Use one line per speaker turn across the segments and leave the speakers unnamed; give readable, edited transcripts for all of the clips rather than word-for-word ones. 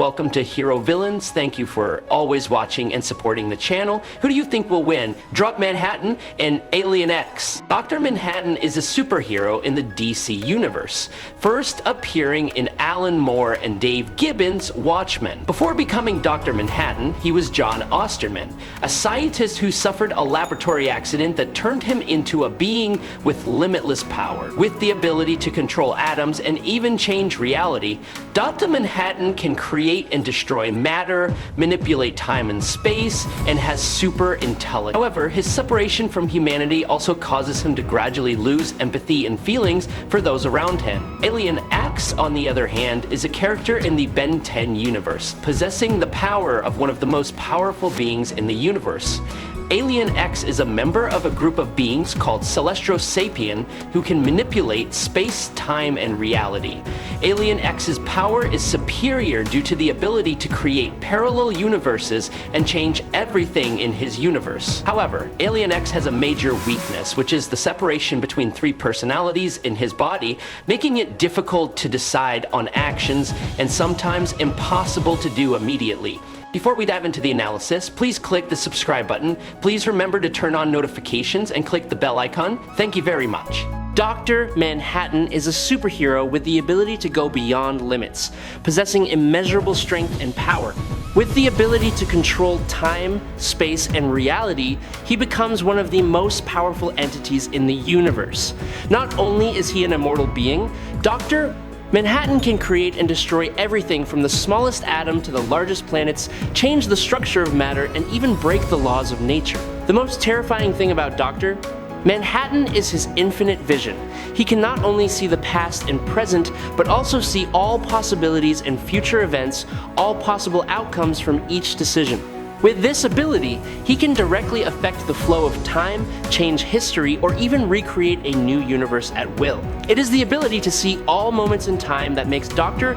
welcome to Hero Villains. Thank you for always watching and supporting the channel. Who do you think will win? Drop Manhattan and Alien X. Dr. Manhattan is a superhero in the DC universe, first appearing in Alan Moore and Dave Gibbons' Watchmen. Before becoming Dr. Manhattan, he was Jon Osterman, a scientist who suffered a laboratory accident that turned him into a being with limitless power. With the ability to control atoms and even change reality, Dr. Manhattan can create and destroy matter, manipulate time and space, and has super intelligence. However, his separation from humanity also causes him to gradually lose empathy and feelings for those around him. Alien X, on the other hand, is a character in the Ben 10 universe, possessing the power of one of the most powerful beings in the universe. Alien X is a member of a group of beings called Celestialsapien who can manipulate space, time, and reality. Alien X's power is superior due to the ability to create parallel universes and change everything in his universe. However, Alien X has a major weakness, which is the separation between three personalities in his body, making it difficult to decide on actions and sometimes impossible to do immediately. Before we dive into the analysis, please click the subscribe button. Please remember to turn on notifications and click the bell icon. Thank you very much. Dr. Manhattan is a superhero with the ability to go beyond limits, possessing immeasurable strength and power. With the ability to control time, space, and reality, he becomes one of the most powerful entities in the universe. Not only is he an immortal being, Dr. Manhattan can create and destroy everything from the smallest atom to the largest planets, change the structure of matter, and even break the laws of nature. The most terrifying thing about Dr. Manhattan is his infinite vision. He can not only see the past and present, but also see all possibilities and future events, all possible outcomes from each decision. With this ability, he can directly affect the flow of time, change history, or even recreate a new universe at will. It is the ability to see all moments in time that makes Dr.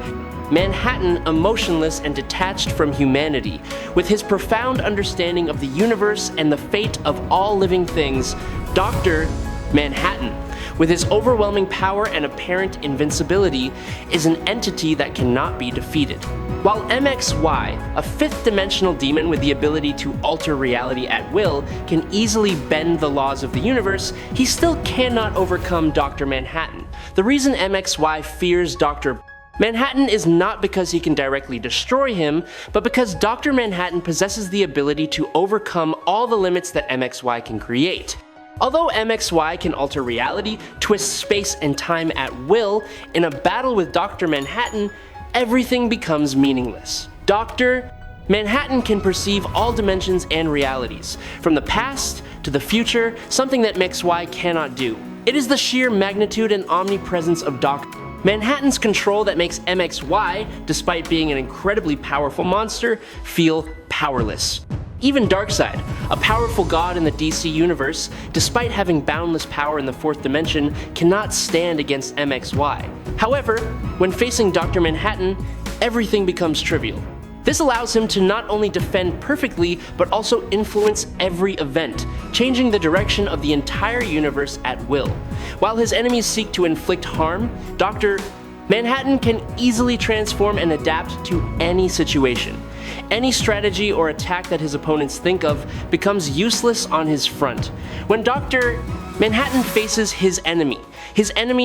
Manhattan emotionless and detached from humanity. With his profound understanding of the universe and the fate of all living things, Dr. Manhattan, with his overwhelming power and apparent invincibility, is an entity that cannot be defeated. While MXY, a fifth-dimensional demon with the ability to alter reality at will, can easily bend the laws of the universe, he still cannot overcome Dr. Manhattan. The reason MXY fears Dr. Manhattan is not because he can directly destroy him, but because Dr. Manhattan possesses the ability to overcome all the limits that MXY can create. Although MXY can alter reality, twist space and time at will, in a battle with Dr. Manhattan, everything becomes meaningless. Dr. Manhattan can perceive all dimensions and realities, from the past to the future, something that MXY cannot do. It is the sheer magnitude and omnipresence of Dr. Manhattan's control that makes MXY, despite being an incredibly powerful monster, feel powerless. Even Darkseid, a powerful god in the DC universe, despite having boundless power in the fourth dimension, cannot stand against MXY. However, when facing Dr. Manhattan, everything becomes trivial. This allows him to not only defend perfectly, but also influence every event, changing the direction of the entire universe at will. While his enemies seek to inflict harm, Dr. Manhattan can easily transform and adapt to any situation. Any strategy or attack that his opponents think of becomes useless on his front. When Dr. Manhattan faces his enemy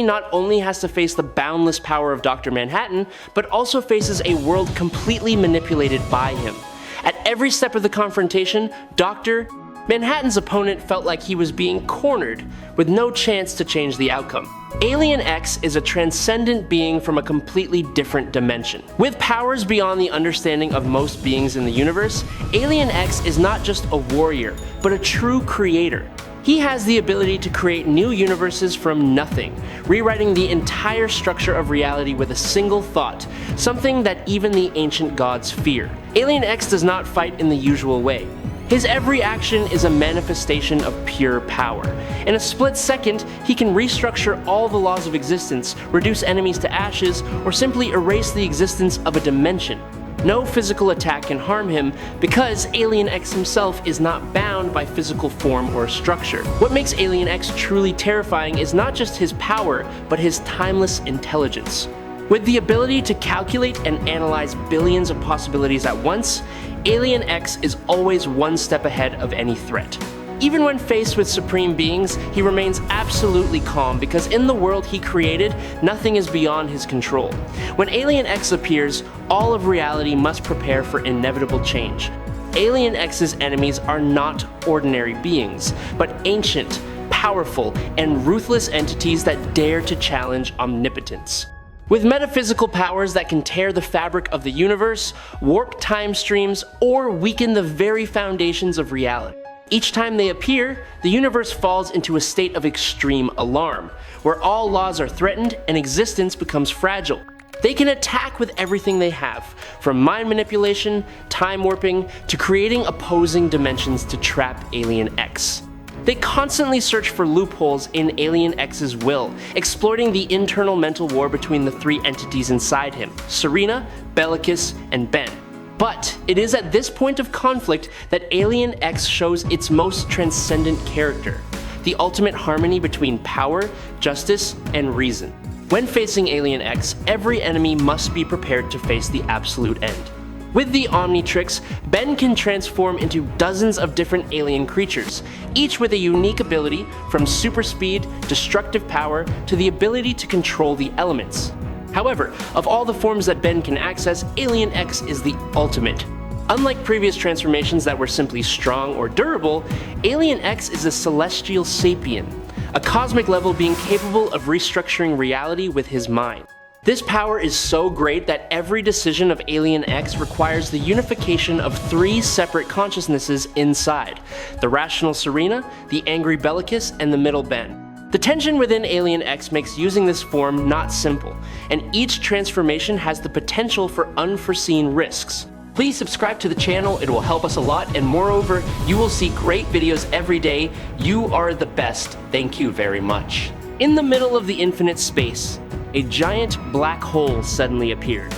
not only has to face the boundless power of Dr. Manhattan, but also faces a world completely manipulated by him. At every step of the confrontation, Dr. Manhattan's opponent felt like he was being cornered, with no chance to change the outcome. Alien X is a transcendent being from a completely different dimension. With powers beyond the understanding of most beings in the universe, Alien X is not just a warrior, but a true creator. He has the ability to create new universes from nothing, rewriting the entire structure of reality with a single thought, something that even the ancient gods fear. Alien X does not fight in the usual way. His every action is a manifestation of pure power. In a split second, he can restructure all the laws of existence, reduce enemies to ashes, or simply erase the existence of a dimension. No physical attack can harm him because Alien X himself is not bound by physical form or structure. What makes Alien X truly terrifying is not just his power, but his timeless intelligence. With the ability to calculate and analyze billions of possibilities at once, Alien X is always one step ahead of any threat. Even when faced with supreme beings, he remains absolutely calm because in the world he created, nothing is beyond his control. When Alien X appears, all of reality must prepare for inevitable change. Alien X's enemies are not ordinary beings, but ancient, powerful, and ruthless entities that dare to challenge omnipotence. With metaphysical powers that can tear the fabric of the universe, warp time streams, or weaken the very foundations of reality. Each time they appear, the universe falls into a state of extreme alarm, where all laws are threatened and existence becomes fragile. They can attack with everything they have, from mind manipulation, time warping, to creating opposing dimensions to trap Alien X. They constantly search for loopholes in Alien X's will, exploiting the internal mental war between the three entities inside him, Serena, Bellicus, and Ben. But it is at this point of conflict that Alien X shows its most transcendent character, the ultimate harmony between power, justice, and reason. When facing Alien X, every enemy must be prepared to face the absolute end. With the Omnitrix, Ben can transform into dozens of different alien creatures, each with a unique ability from super speed, destructive power, to the ability to control the elements. However, of all the forms that Ben can access, Alien X is the ultimate. Unlike previous transformations that were simply strong or durable, Alien X is a Celestialsapien, a cosmic level being capable of restructuring reality with his mind. This power is so great that every decision of Alien X requires the unification of three separate consciousnesses inside: the rational Serena, the angry Bellicus, and the middle Ben. The tension within Alien X makes using this form not simple, and each transformation has the potential for unforeseen risks. Please subscribe to the channel, it will help us a lot, and moreover, you will see great videos every day. You are the best. Thank you very much. In the middle of the infinite space, a giant black hole suddenly appeared,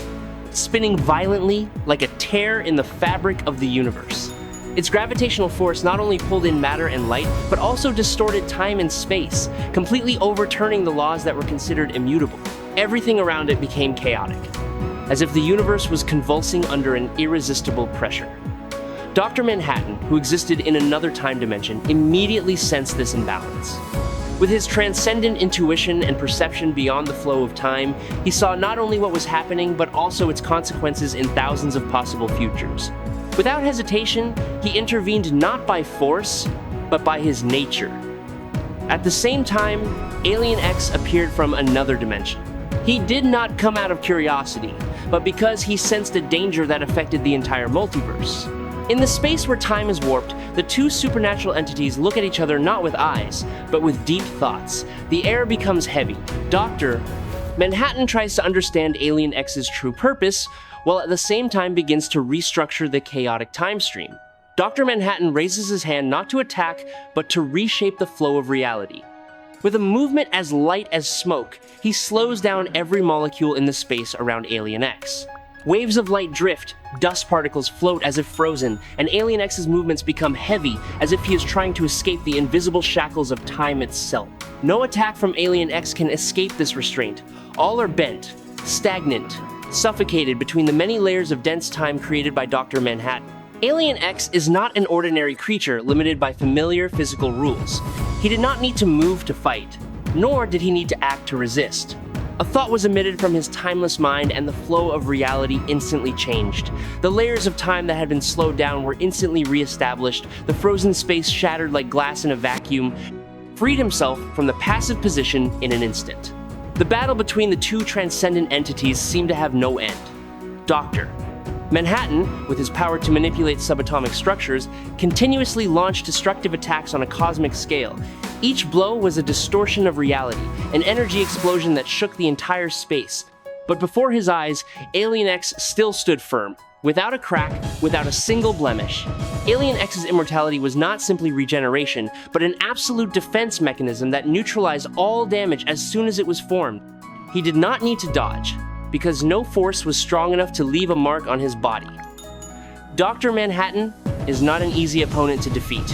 spinning violently like a tear in the fabric of the universe. Its gravitational force not only pulled in matter and light, but also distorted time and space, completely overturning the laws that were considered immutable. Everything around it became chaotic, as if the universe was convulsing under an irresistible pressure. Dr. Manhattan, who existed in another time dimension, immediately sensed this imbalance. With his transcendent intuition and perception beyond the flow of time, he saw not only what was happening, but also its consequences in thousands of possible futures. Without hesitation, he intervened not by force, but by his nature. At the same time, Alien X appeared from another dimension. He did not come out of curiosity, but because he sensed a danger that affected the entire multiverse. In the space where time is warped, the two supernatural entities look at each other not with eyes, but with deep thoughts. The air becomes heavy. Dr. Manhattan tries to understand Alien X's true purpose, while at the same time begins to restructure the chaotic time stream. Dr. Manhattan raises his hand not to attack, but to reshape the flow of reality. With a movement as light as smoke, he slows down every molecule in the space around Alien X. Waves of light drift, dust particles float as if frozen, and Alien X's movements become heavy, as if he is trying to escape the invisible shackles of time itself. No attack from Alien X can escape this restraint. All are bent, stagnant, suffocated between the many layers of dense time created by Dr. Manhattan. Alien X is not an ordinary creature limited by familiar physical rules. He did not need to move to fight, nor did he need to act to resist. A thought was emitted from his timeless mind, and the flow of reality instantly changed. The layers of time that had been slowed down were instantly re-established. The frozen space shattered like glass in a vacuum, freed himself from the passive position in an instant. The battle between the two transcendent entities seemed to have no end. Dr. Manhattan, with his power to manipulate subatomic structures, continuously launched destructive attacks on a cosmic scale. Each blow was a distortion of reality, an energy explosion that shook the entire space. But before his eyes, Alien X still stood firm, without a crack, without a single blemish. Alien X's immortality was not simply regeneration, but an absolute defense mechanism that neutralized all damage as soon as it was formed. He did not need to dodge, because no force was strong enough to leave a mark on his body. Dr. Manhattan is not an easy opponent to defeat.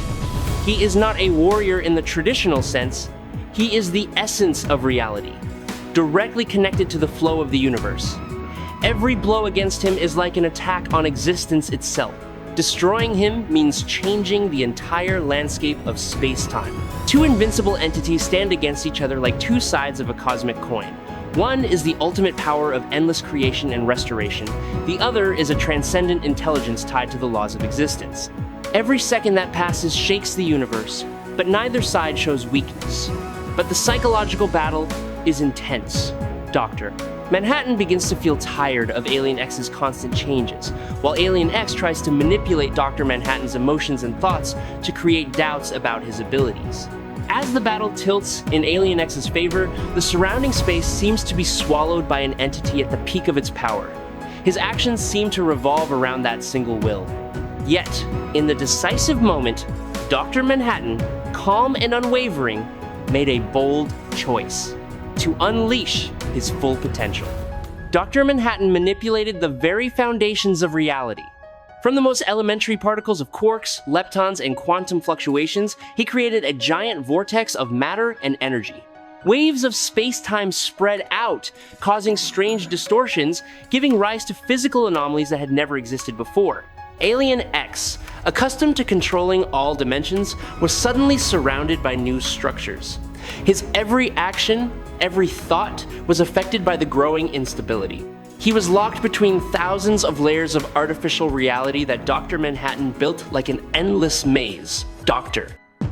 He is not a warrior in the traditional sense. He is the essence of reality.
directly connected to the flow of the universe. Every blow against him is like an attack on existence itself. Destroying him means changing the entire landscape of space-time. Two invincible entities stand against each other like two sides of a cosmic coin. One is the ultimate power of endless creation and restoration. The other is a transcendent intelligence tied to the laws of existence. Every second that passes shakes the universe, but neither side shows weakness. But the psychological battle is intense. Dr. Manhattan begins to feel tired of Alien X's constant changes, while Alien X tries to manipulate Dr. Manhattan's emotions and thoughts to create doubts about his abilities. As the battle tilts in Alien X's favor, the surrounding space seems to be swallowed by an entity at the peak of its power. His actions seem to revolve around that single will. Yet, in the decisive moment, Dr. Manhattan, calm and unwavering, made a bold choice: to unleash his full potential. Dr. Manhattan manipulated the very foundations of reality. From the most elementary particles of quarks, leptons, and quantum fluctuations, he created a giant vortex of matter and energy. Waves of space-time spread out, causing strange distortions, giving rise to physical anomalies that had never existed before. Alien X, accustomed to controlling all dimensions, was suddenly surrounded by new structures. His every action, every thought, was affected by the growing instability. He was locked between thousands of layers of artificial reality that Dr. Manhattan built like an endless maze. Dr.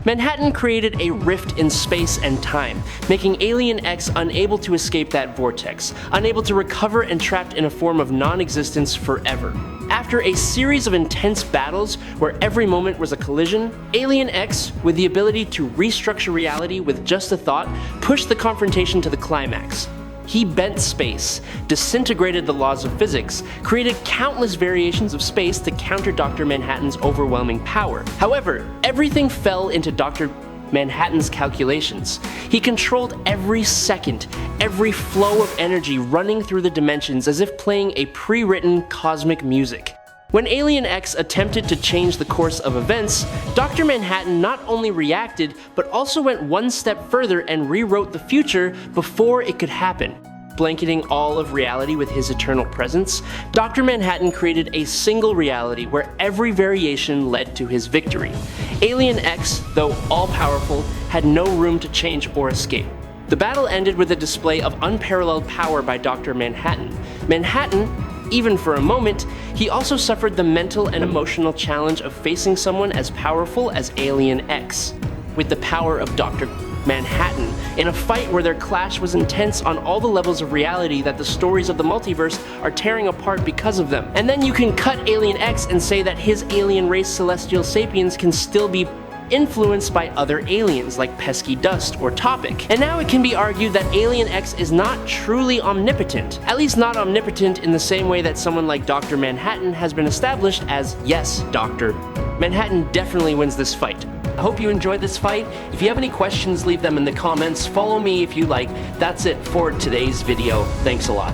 Manhattan created a rift in space and time, making Alien X unable to escape that vortex, unable to recover and trapped in a form of non-existence forever. After a series of intense battles where every moment was a collision, Alien X, with the ability to restructure reality with just a thought, pushed the confrontation to the climax. He bent space, disintegrated the laws of physics, created countless variations of space to counter Dr. Manhattan's overwhelming power. However, everything fell into Dr. Manhattan's calculations. He controlled every second, every flow of energy running through the dimensions as if playing a pre-written cosmic music. When Alien X attempted to change the course of events, Dr. Manhattan not only reacted, but also went one step further and rewrote the future before it could happen. Blanketing all of reality with his eternal presence, Dr. Manhattan created a single reality where every variation led to his victory. Alien X, though all-powerful, had no room to change or escape. The battle ended with a display of unparalleled power by Dr. Manhattan. Even for a moment, he also suffered the mental and emotional challenge of facing someone as powerful as Alien X. With the power of Dr. Manhattan, in a fight where their clash was intense on all the levels of reality that the stories of the multiverse are tearing apart because of them. And then you can cut Alien X and say that his alien race Celestialsapiens can still be influenced by other aliens like pesky dust or Topic. And now it can be argued that Alien X is not truly omnipotent, at least not omnipotent in the same way that someone like Dr. Manhattan has been established as, yes, Doctor. Manhattan definitely wins this fight. I hope you enjoyed this fight. If you have any questions, leave them in the comments. Follow me if you like. That's it for today's video. Thanks a lot.